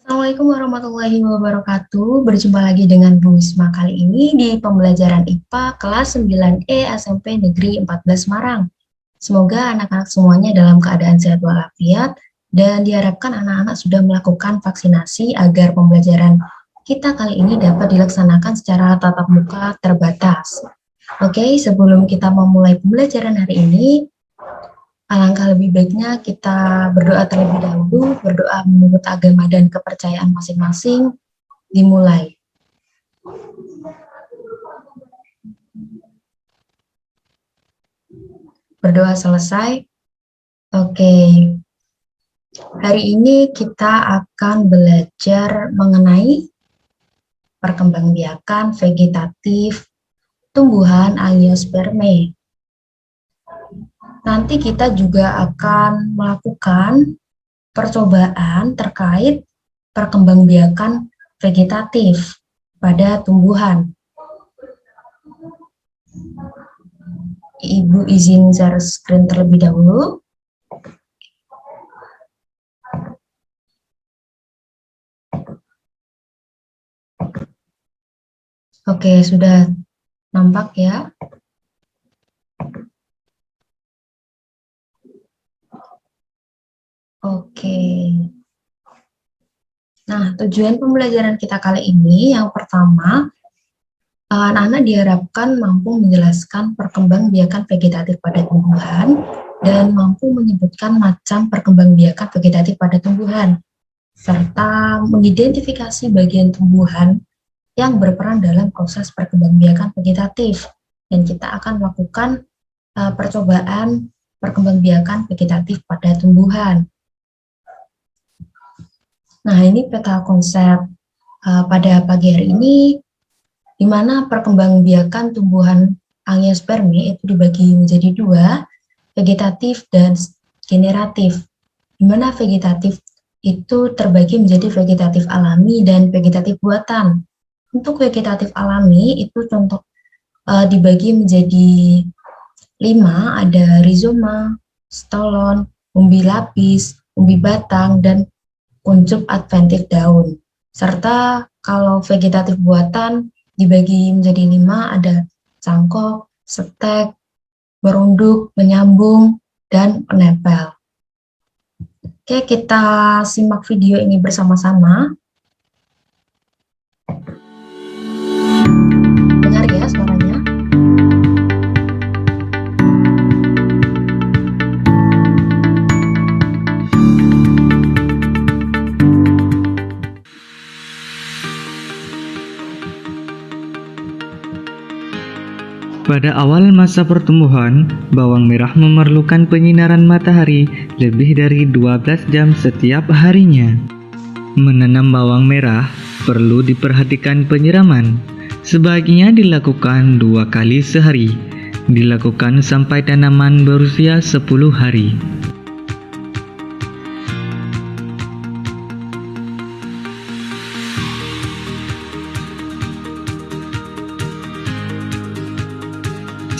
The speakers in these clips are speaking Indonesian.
Assalamualaikum warahmatullahi wabarakatuh. Berjumpa lagi dengan Bu Wisma kali ini di pembelajaran IPA kelas 9E SMP Negeri 14 Semarang. Semoga anak-anak semuanya dalam keadaan sehat walafiat dan diharapkan anak-anak sudah melakukan vaksinasi agar pembelajaran kita kali ini dapat dilaksanakan secara tatap muka terbatas. Oke, sebelum kita memulai pembelajaran hari ini, alangkah lebih baiknya kita berdoa terlebih dahulu, berdoa menurut agama dan kepercayaan masing-masing, dimulai. Berdoa selesai. Oke. Hari ini kita akan belajar mengenai perkembangbiakan vegetatif tumbuhan angiospermae. Nanti kita juga akan melakukan percobaan terkait perkembangbiakan vegetatif pada tumbuhan. Ibu izin share screen terlebih dahulu. Oke, sudah nampak ya? Oke. Nah, tujuan pembelajaran kita kali ini yang pertama, anak-anak diharapkan mampu menjelaskan perkembangbiakan vegetatif pada tumbuhan dan mampu menyebutkan macam perkembangbiakan vegetatif pada tumbuhan, serta mengidentifikasi bagian tumbuhan yang berperan dalam proses perkembangbiakan vegetatif. Dan kita akan melakukan percobaan perkembangbiakan vegetatif pada tumbuhan. Nah, ini peta konsep pada pagi hari ini, di mana perkembangbiakan tumbuhan angiospermae itu dibagi menjadi dua, vegetatif dan generatif. Di mana vegetatif itu terbagi menjadi vegetatif alami dan vegetatif buatan. Untuk vegetatif alami itu contoh dibagi menjadi 5, ada rizoma, stolon, umbi lapis, umbi batang, dan kuncup adventif daun. Serta kalau vegetatif buatan dibagi menjadi 5, ada cangkok, stek, berunduk, menyambung, dan penempel. Oke, kita simak video ini bersama-sama. Dengar ya suaranya. Pada awal masa pertumbuhan, bawang merah memerlukan penyinaran matahari lebih dari 12 jam setiap harinya. Menanam bawang merah perlu diperhatikan penyiraman. Sebaiknya dilakukan 2 kali sehari. Dilakukan sampai tanaman berusia 10 hari.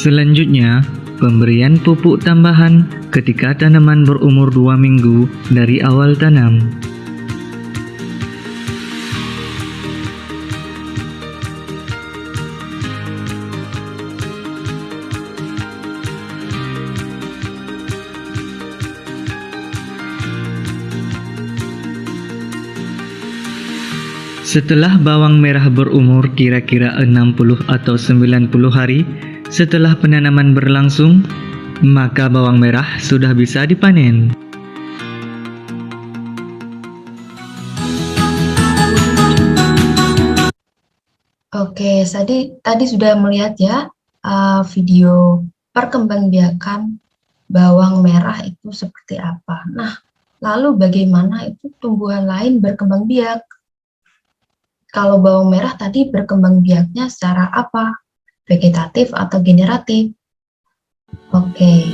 Selanjutnya, pemberian pupuk tambahan ketika tanaman berumur 2 minggu dari awal tanam. Setelah bawang merah berumur kira-kira 60 atau 90 hari setelah penanaman berlangsung, maka bawang merah sudah bisa dipanen. Oke, tadi sudah melihat ya video perkembangbiakan bawang merah itu seperti apa. Nah, lalu bagaimana itu tumbuhan lain berkembang biak? Kalau bawang merah tadi berkembang biaknya secara apa? Vegetatif atau generatif? Oke.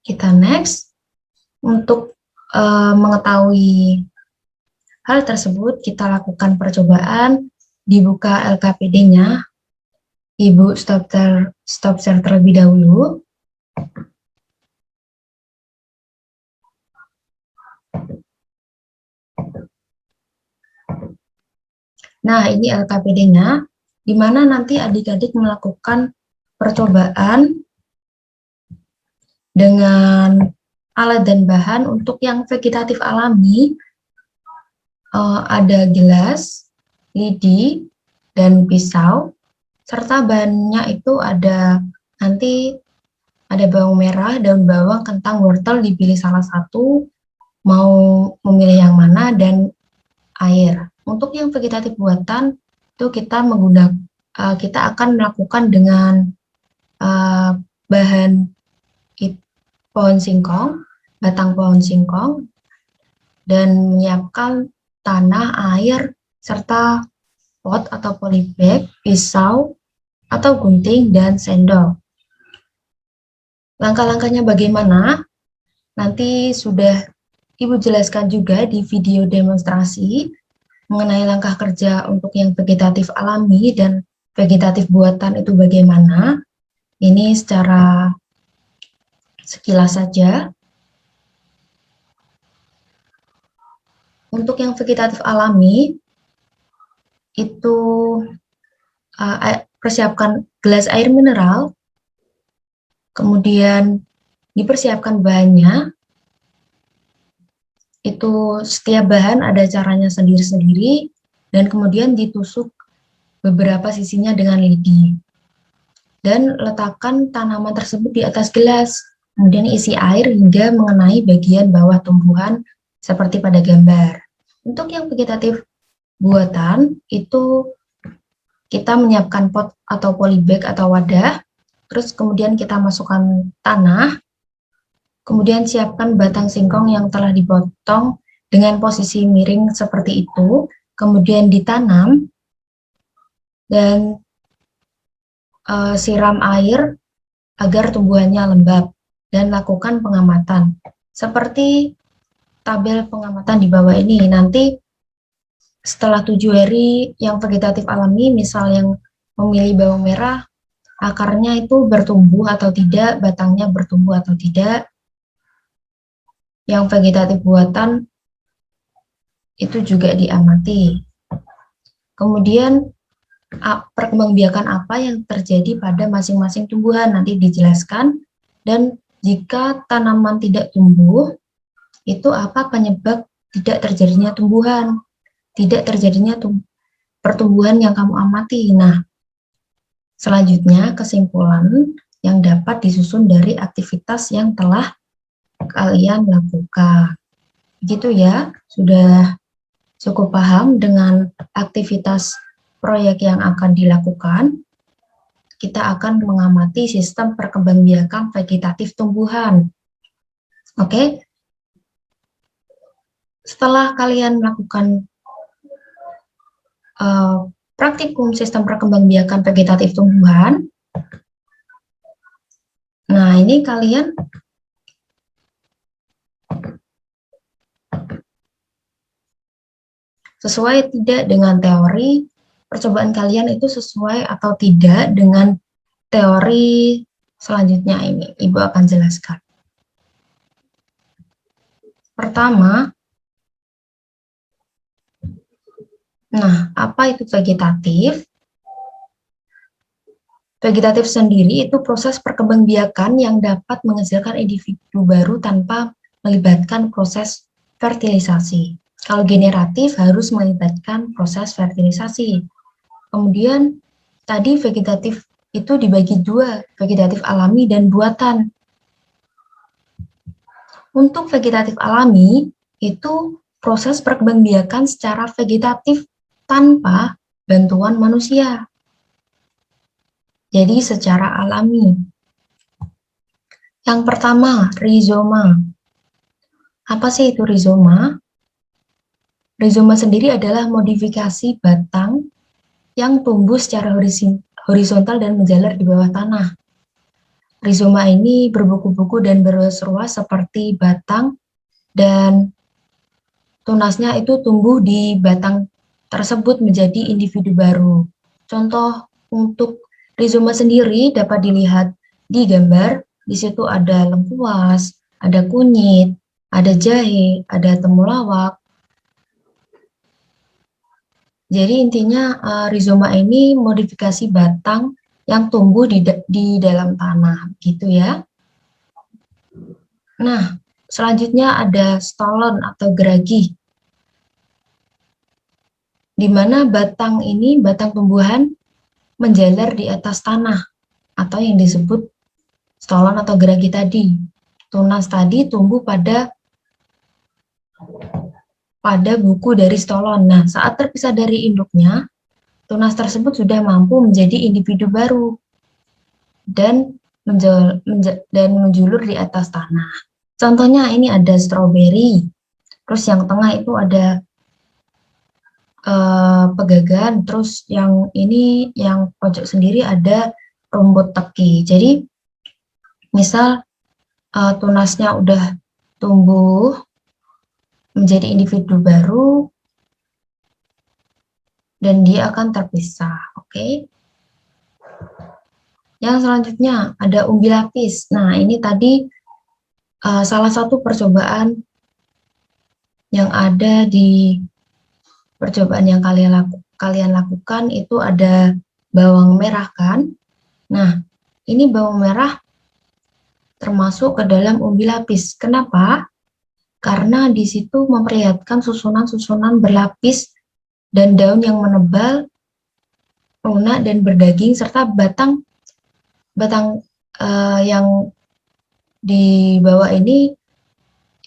Kita next. Untuk mengetahui hal tersebut, kita lakukan percobaan, dibuka LKPD-nya. Ibu stop share terlebih dahulu. Nah, ini LKPD-nya, di mana nanti adik-adik melakukan percobaan dengan alat dan bahan. Untuk yang vegetatif alami, ada gelas, lidi, dan pisau, serta bahannya itu ada nanti ada bawang merah, daun bawang, kentang, wortel, dipilih salah satu, mau memilih yang mana, dan air. Untuk yang vegetatif buatan itu kita akan melakukan dengan bahan pohon singkong, batang pohon singkong, dan menyiapkan tanah, air, serta pot atau polybag, pisau atau gunting, dan sendok. Langkah-langkahnya bagaimana? Nanti sudah Ibu jelaskan juga di video demonstrasi mengenai langkah kerja untuk yang vegetatif alami dan vegetatif buatan itu bagaimana. Ini secara sekilas saja. Untuk yang vegetatif alami, itu persiapkan gelas air mineral, kemudian dipersiapkan bahannya. Itu setiap bahan ada caranya sendiri-sendiri, dan kemudian ditusuk beberapa sisinya dengan lidi. Dan letakkan tanaman tersebut di atas gelas, kemudian isi air hingga mengenai bagian bawah tumbuhan seperti pada gambar. Untuk yang vegetatif buatan, itu kita menyiapkan pot atau polybag atau wadah, terus kemudian kita masukkan tanah, kemudian siapkan batang singkong yang telah dipotong dengan posisi miring seperti itu, kemudian ditanam, dan siram air agar tumbuhannya lembab, dan lakukan pengamatan. Seperti tabel pengamatan di bawah ini, nanti setelah 7 hari yang vegetatif alami, misal yang memilih bawang merah, akarnya itu bertumbuh atau tidak, batangnya bertumbuh atau tidak. Yang vegetatif buatan itu juga diamati. Kemudian perkembangbiakan apa yang terjadi pada masing-masing tumbuhan nanti dijelaskan, dan jika tanaman tidak tumbuh, itu apa penyebab tidak terjadinya tumbuhan, tidak terjadinya pertumbuhan yang kamu amati. Nah, selanjutnya kesimpulan yang dapat disusun dari aktivitas yang telah kalian lakukan. Gitu ya, sudah cukup paham dengan aktivitas proyek yang akan dilakukan. Kita akan mengamati sistem perkembangbiakan vegetatif tumbuhan. Oke. Setelah kalian melakukan praktikum sistem perkembangbiakan vegetatif tumbuhan, nah ini kalian sesuai tidak dengan teori, percobaan kalian itu sesuai atau tidak dengan teori selanjutnya ini, Ibu akan jelaskan. Pertama, nah, apa itu vegetatif? Vegetatif sendiri itu proses perkembangbiakan yang dapat menghasilkan individu baru tanpa melibatkan proses fertilisasi. Kalau generatif harus melibatkan proses fertilisasi. Kemudian tadi vegetatif itu dibagi dua, vegetatif alami dan buatan. Untuk vegetatif alami itu proses perkembangbiakan secara vegetatif tanpa bantuan manusia. Jadi secara alami. Yang pertama, rizoma. Apa sih itu rizoma? Rizoma sendiri adalah modifikasi batang yang tumbuh secara horizontal dan menjalar di bawah tanah. Rizoma ini berbuku-buku dan berruas-ruas seperti batang, dan tunasnya itu tumbuh di batang tersebut menjadi individu baru. Contoh untuk rizoma sendiri dapat dilihat di gambar. Di situ ada lengkuas, ada kunyit, ada jahe, ada temulawak. Jadi intinya rizoma ini modifikasi batang yang tumbuh di dalam tanah, gitu ya. Nah, selanjutnya ada stolon atau geragi, di mana batang tumbuhan menjalar di atas tanah, atau yang disebut stolon atau geragi tadi. Tunas tadi tumbuh pada buku dari stolon. Nah, saat terpisah dari induknya, tunas tersebut sudah mampu menjadi individu baru dan menjulur di atas tanah. Contohnya ini ada stroberi, terus yang tengah itu ada pegagan, terus yang ini yang pojok sendiri ada rumput teki. Jadi misal tunasnya udah tumbuh menjadi individu baru dan dia akan terpisah. Oke. Yang selanjutnya ada umbi lapis. Nah, ini tadi salah satu percobaan yang ada di percobaan yang kalian lakukan itu ada bawang merah kan. Nah, ini bawang merah termasuk ke dalam umbi lapis. Kenapa? Karena di situ memperlihatkan susunan-susunan berlapis dan daun yang menebal, lunak dan berdaging, serta batang yang di bawah ini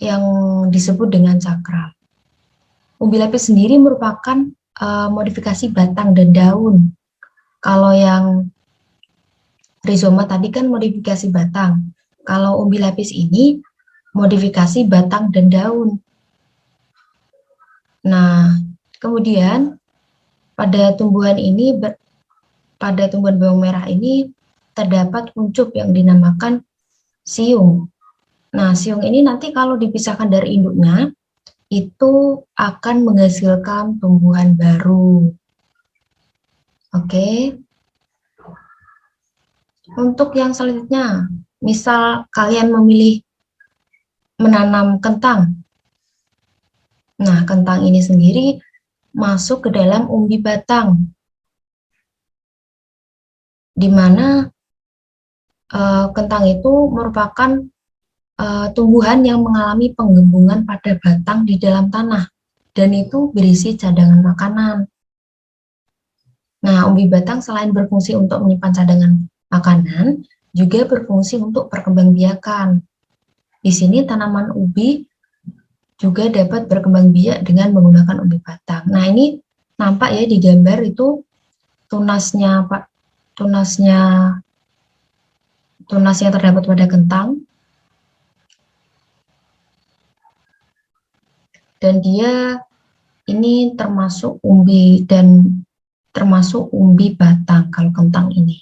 yang disebut dengan cakra. Umbi lapis sendiri merupakan modifikasi batang dan daun. Kalau yang rizoma tadi kan modifikasi batang. Kalau umbi lapis ini modifikasi batang dan daun. Nah, kemudian pada tumbuhan bawang merah ini terdapat kuncup yang dinamakan siung. Nah, siung ini nanti kalau dipisahkan dari induknya, itu akan menghasilkan tumbuhan baru. Oke. Untuk yang selanjutnya, misal kalian memilih menanam kentang. Nah, kentang ini sendiri masuk ke dalam umbi batang, di mana kentang itu merupakan tumbuhan yang mengalami penggembungan pada batang di dalam tanah, dan itu berisi cadangan makanan. Nah, umbi batang selain berfungsi untuk menyimpan cadangan makanan, juga berfungsi untuk perkembangbiakan. Di sini tanaman ubi juga dapat berkembang biak dengan menggunakan umbi batang. Nah, ini nampak ya di gambar itu tunasnya yang terdapat pada kentang. Dan dia ini termasuk umbi batang kalau kentang ini.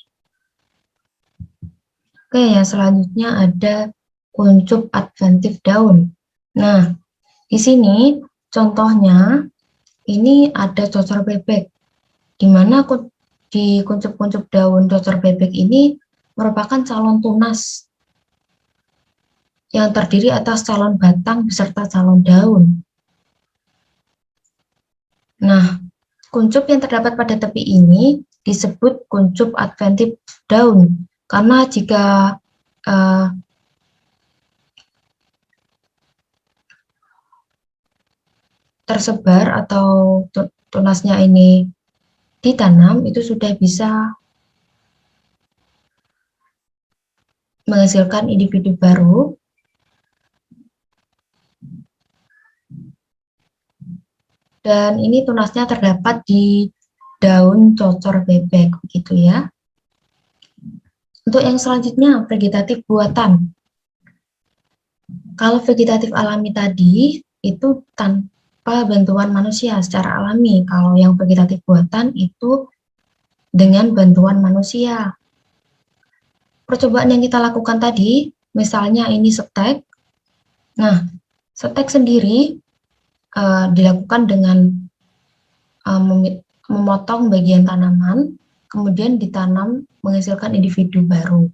Oke, yang selanjutnya ada kuncup adventif daun. Nah, di sini contohnya ini ada cocor bebek, di mana di kuncup-kuncup daun cocor bebek ini merupakan calon tunas yang terdiri atas calon batang beserta calon daun. Nah, kuncup yang terdapat pada tepi ini disebut kuncup adventif daun, karena jika tersebar atau tunasnya ini ditanam, itu sudah bisa menghasilkan individu baru. Dan ini tunasnya terdapat di daun cocor bebek, begitu ya. Untuk yang selanjutnya, vegetatif buatan. Kalau vegetatif alami tadi, itu tanpa bantuan manusia secara alami. Kalau yang vegetatif buatan itu dengan bantuan manusia. Percobaan yang kita lakukan tadi, misalnya ini stek. Nah, stek sendiri dilakukan dengan memotong bagian tanaman, kemudian ditanam menghasilkan individu baru.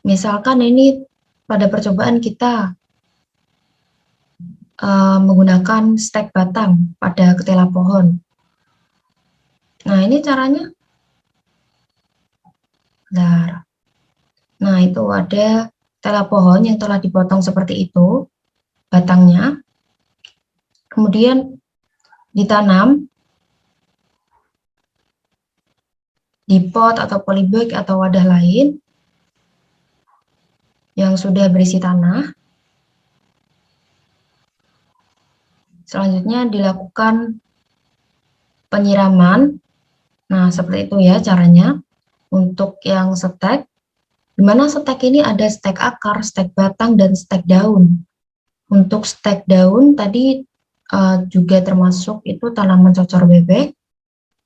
Misalkan ini pada percobaan kita menggunakan stek batang pada ketela pohon. Nah, ini caranya. Bentar. Nah, itu ada ketela pohon yang telah dipotong seperti itu, batangnya. Kemudian ditanam di pot atau polybag atau wadah lain yang sudah berisi tanah. Selanjutnya dilakukan penyiraman. Nah, seperti itu ya caranya. Untuk yang stek, di mana stek ini ada stek akar, stek batang, dan stek daun. Untuk stek daun tadi juga termasuk itu tanaman cocor bebek,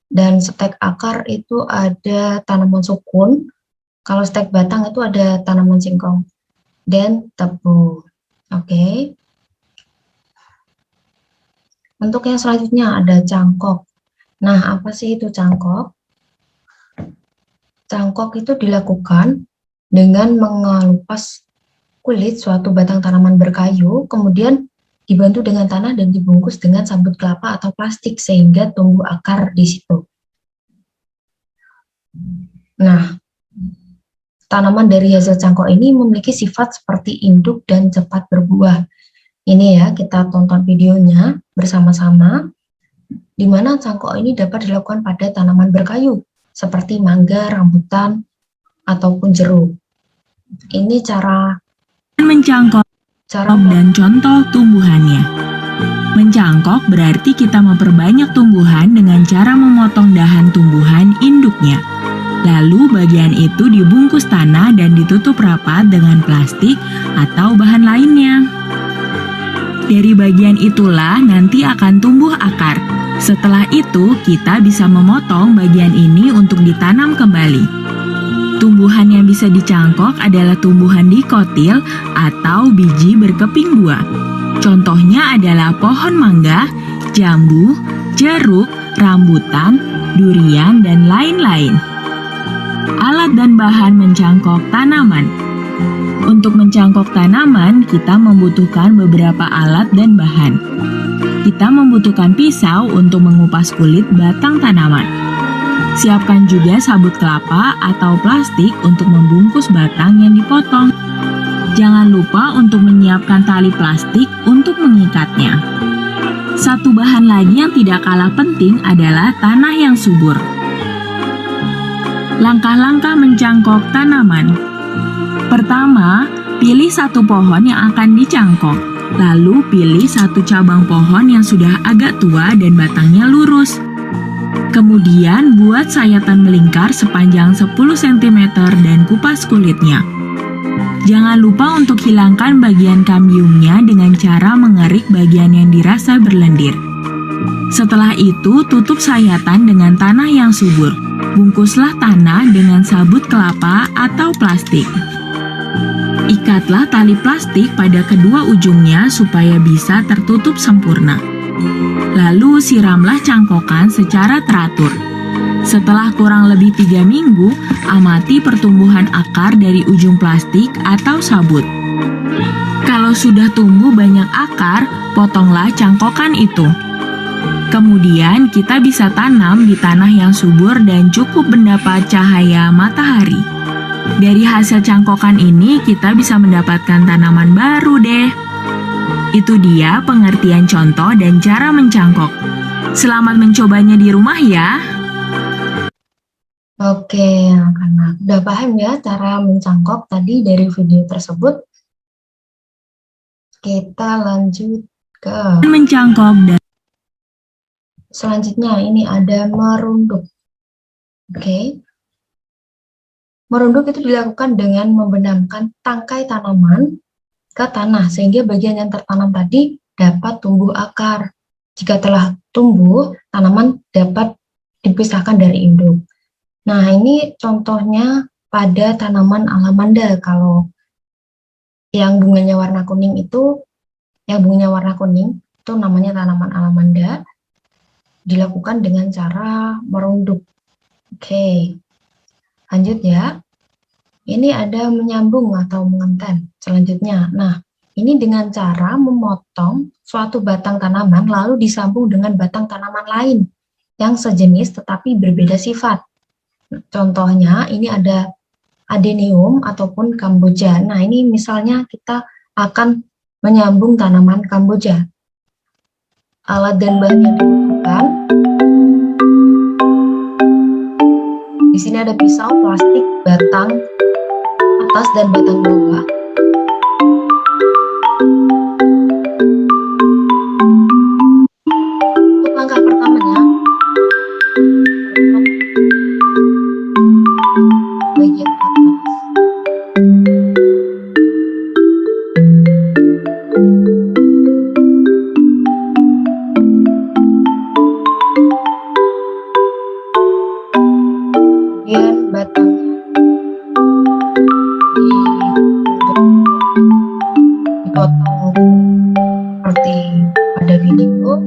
dan stek akar itu ada tanaman sukun. Kalau stek batang itu ada tanaman singkong dan tebu. Oke. Untuk yang selanjutnya ada cangkok. Nah, apa sih itu cangkok? Cangkok itu dilakukan dengan mengelupas kulit suatu batang tanaman berkayu, kemudian dibantu dengan tanah dan dibungkus dengan sabut kelapa atau plastik sehingga tumbuh akar di situ. Nah, tanaman dari hasil cangkok ini memiliki sifat seperti induk dan cepat berbuah. Ini ya, kita tonton videonya bersama-sama, di mana cangkok ini dapat dilakukan pada tanaman berkayu, seperti mangga, rambutan, ataupun jeruk. Ini cara mencangkok dan contoh tumbuhannya. Mencangkok berarti kita memperbanyak tumbuhan dengan cara memotong dahan tumbuhan induknya. Lalu bagian itu dibungkus tanah dan ditutup rapat dengan plastik atau bahan lainnya. Dari bagian itulah nanti akan tumbuh akar. Setelah itu, kita bisa memotong bagian ini untuk ditanam kembali. Tumbuhan yang bisa dicangkok adalah tumbuhan dikotil atau biji berkeping dua. Contohnya adalah pohon mangga, jambu, jeruk, rambutan, durian, dan lain-lain. Alat dan bahan mencangkok tanaman. Untuk mencangkok tanaman, kita membutuhkan beberapa alat dan bahan. Kita membutuhkan pisau untuk mengupas kulit batang tanaman. Siapkan juga sabut kelapa atau plastik untuk membungkus batang yang dipotong. Jangan lupa untuk menyiapkan tali plastik untuk mengikatnya. Satu bahan lagi yang tidak kalah penting adalah tanah yang subur. Langkah-langkah mencangkok tanaman. Pertama, pilih satu pohon yang akan dicangkok. Lalu pilih satu cabang pohon yang sudah agak tua dan batangnya lurus. Kemudian buat sayatan melingkar sepanjang 10 cm dan kupas kulitnya. Jangan lupa untuk hilangkan bagian kambiumnya dengan cara mengerik bagian yang dirasa berlendir. Setelah itu, tutup sayatan dengan tanah yang subur. Bungkuslah tanah dengan sabut kelapa atau plastik. Ikatlah tali plastik pada kedua ujungnya supaya bisa tertutup sempurna. Lalu siramlah cangkokan secara teratur. Setelah kurang lebih 3 minggu, amati pertumbuhan akar dari ujung plastik atau sabut. Kalau sudah tumbuh banyak akar, potonglah cangkokan itu. Kemudian kita bisa tanam di tanah yang subur dan cukup mendapat cahaya matahari. Dari hasil cangkokan ini kita bisa mendapatkan tanaman baru deh. Itu dia pengertian contoh dan cara mencangkok. Selamat mencobanya di rumah ya. Oke, anak-anak udah paham ya cara mencangkok tadi dari video tersebut. Kita lanjut ke mencangkok dan selanjutnya, ini ada merunduk. Oke. Merunduk itu dilakukan dengan membenamkan tangkai tanaman ke tanah sehingga bagian yang tertanam tadi dapat tumbuh akar. Jika telah tumbuh, tanaman dapat dipisahkan dari induk. Nah, ini contohnya pada tanaman alamanda. Kalau yang bunganya warna kuning itu, namanya tanaman alamanda, dilakukan dengan cara merunduk. Oke. Lanjut ya. Ini ada menyambung atau mengenten selanjutnya. Nah, ini dengan cara memotong suatu batang tanaman lalu disambung dengan batang tanaman lain yang sejenis tetapi berbeda sifat. Contohnya ini ada adenium ataupun kamboja. Nah, ini misalnya kita akan menyambung tanaman kamboja. Alat dan bahan yang dibutuhkan. Di sini ada pisau, plastik, batang atas dan batang bawah. Untuk langkah pertamanya, bagian atas. Kemudian batangnya dipotong seperti pada video.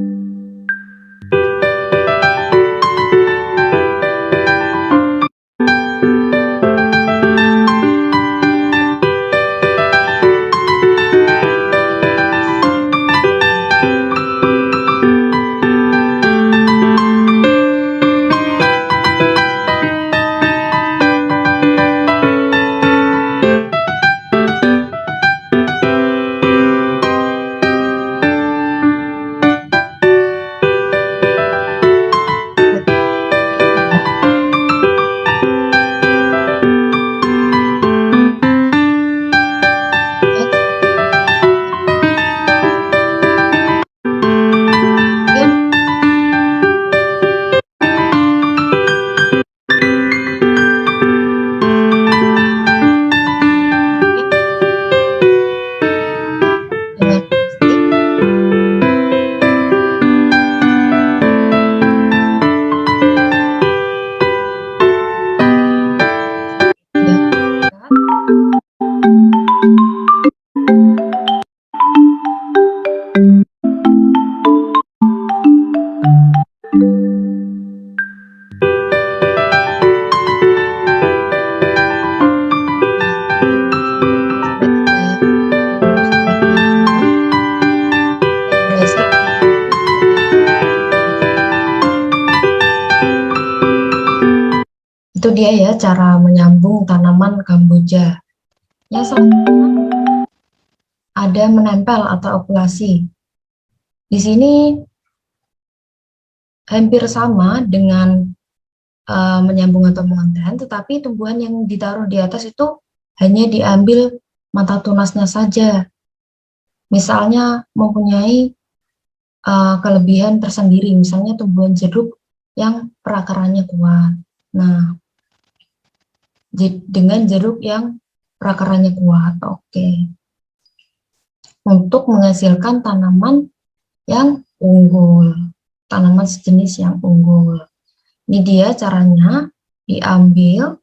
Itu dia ya cara menyambung tanaman kamboja. Yang selanjutnya ada menempel atau okulasi. Di sini hampir sama dengan menyambung atau menganten, tetapi tumbuhan yang ditaruh di atas itu hanya diambil mata tunasnya saja. Misalnya mempunyai kelebihan tersendiri, misalnya tumbuhan jeruk yang perakarannya kuat. Nah, dengan jeruk yang perakarannya kuat, oke. Untuk menghasilkan tanaman yang unggul, tanaman sejenis yang unggul. Ini dia caranya, diambil,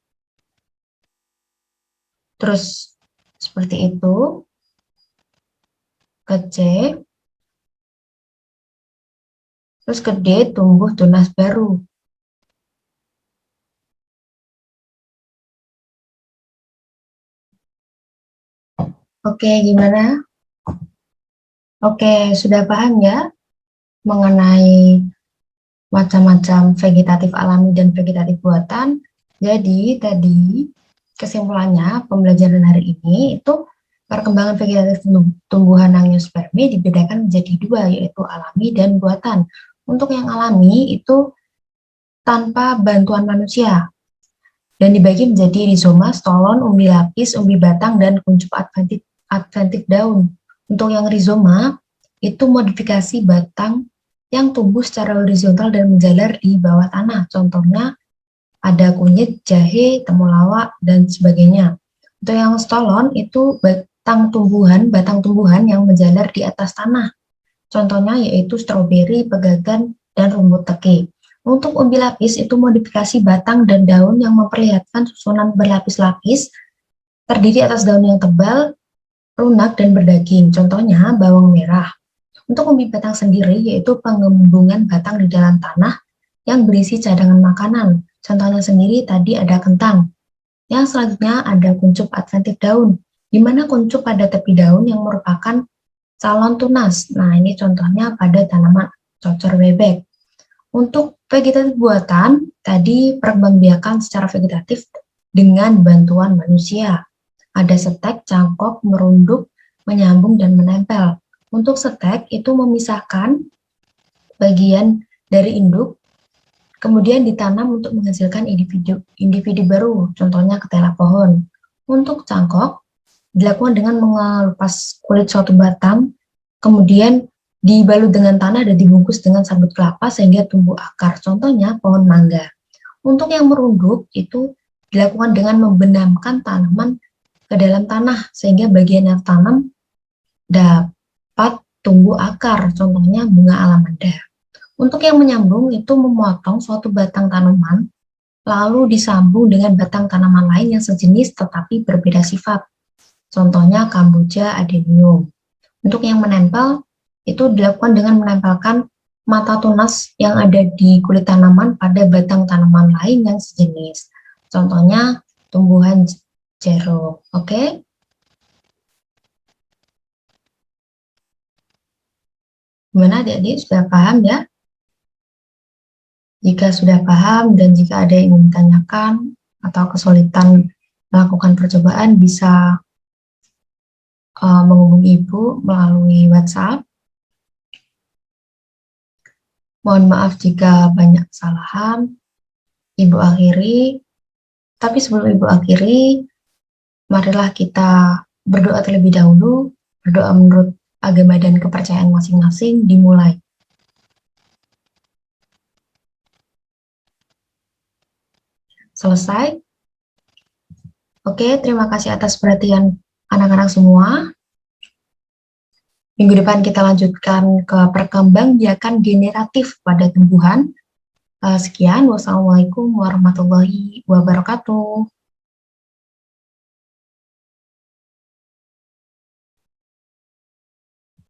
terus seperti itu, ke C, terus ke D, tumbuh tunas baru. Oke, gimana? Oke, sudah paham ya mengenai macam-macam vegetatif alami dan vegetatif buatan. Jadi tadi kesimpulannya pembelajaran hari ini itu perkembangan vegetatif tumbuhan angiospermae dibedakan menjadi dua, yaitu alami dan buatan. Untuk yang alami itu tanpa bantuan manusia dan dibagi menjadi rizoma, stolon, umbi lapis, umbi batang, dan kuncup adventif daun. Untuk yang rizoma itu modifikasi batang yang tumbuh secara horizontal dan menjalar di bawah tanah. Contohnya ada kunyit, jahe, temulawak, dan sebagainya. Untuk yang stolon itu batang tumbuhan yang menjalar di atas tanah. Contohnya yaitu stroberi, pegagan, dan rumput teke. Untuk umbi lapis itu modifikasi batang dan daun yang memperlihatkan susunan berlapis-lapis, terdiri atas daun yang tebal, lunak, dan berdaging. Contohnya bawang merah. Untuk umbi batang sendiri yaitu pengembungan batang di dalam tanah yang berisi cadangan makanan. Contohnya sendiri tadi ada kentang. Yang selanjutnya ada kuncup adventif daun, di mana kuncup pada tepi daun yang merupakan calon tunas. Nah, ini contohnya pada tanaman cocor bebek. Untuk vegetatif buatan, tadi perkembangbiakan secara vegetatif dengan bantuan manusia. Ada setek, cangkok, merunduk, menyambung, dan menempel. Untuk setek itu memisahkan bagian dari induk, kemudian ditanam untuk menghasilkan individu baru, contohnya ketela pohon. Untuk cangkok, dilakukan dengan mengelupas kulit suatu batang, kemudian dibalut dengan tanah dan dibungkus dengan sabut kelapa sehingga tumbuh akar, contohnya pohon mangga. Untuk yang merunduk, itu dilakukan dengan membenamkan tanaman ke dalam tanah, sehingga bagian yang tanam dapat tumbuh akar, contohnya bunga alamanda. Untuk yang menyambung itu memotong suatu batang tanaman, lalu disambung dengan batang tanaman lain yang sejenis tetapi berbeda sifat. Contohnya kamboja adenium. Untuk yang menempel, itu dilakukan dengan menempelkan mata tunas yang ada di kulit tanaman pada batang tanaman lain yang sejenis. Contohnya tumbuhan jeruk. Oke? Gimana adik-adik, sudah paham ya? Jika sudah paham dan jika ada yang ingin ditanyakan atau kesulitan melakukan percobaan, bisa menghubungi Ibu melalui WhatsApp. Mohon maaf jika banyak kesalahan. Ibu akhiri. Tapi sebelum Ibu akhiri, marilah kita berdoa terlebih dahulu. Berdoa menurut agama dan kepercayaan masing-masing dimulai. Selesai? Oke, terima kasih atas perhatian anak-anak semua. Minggu depan kita lanjutkan ke perkembangbiakan generatif pada tumbuhan. Sekian, wassalamualaikum warahmatullahi wabarakatuh.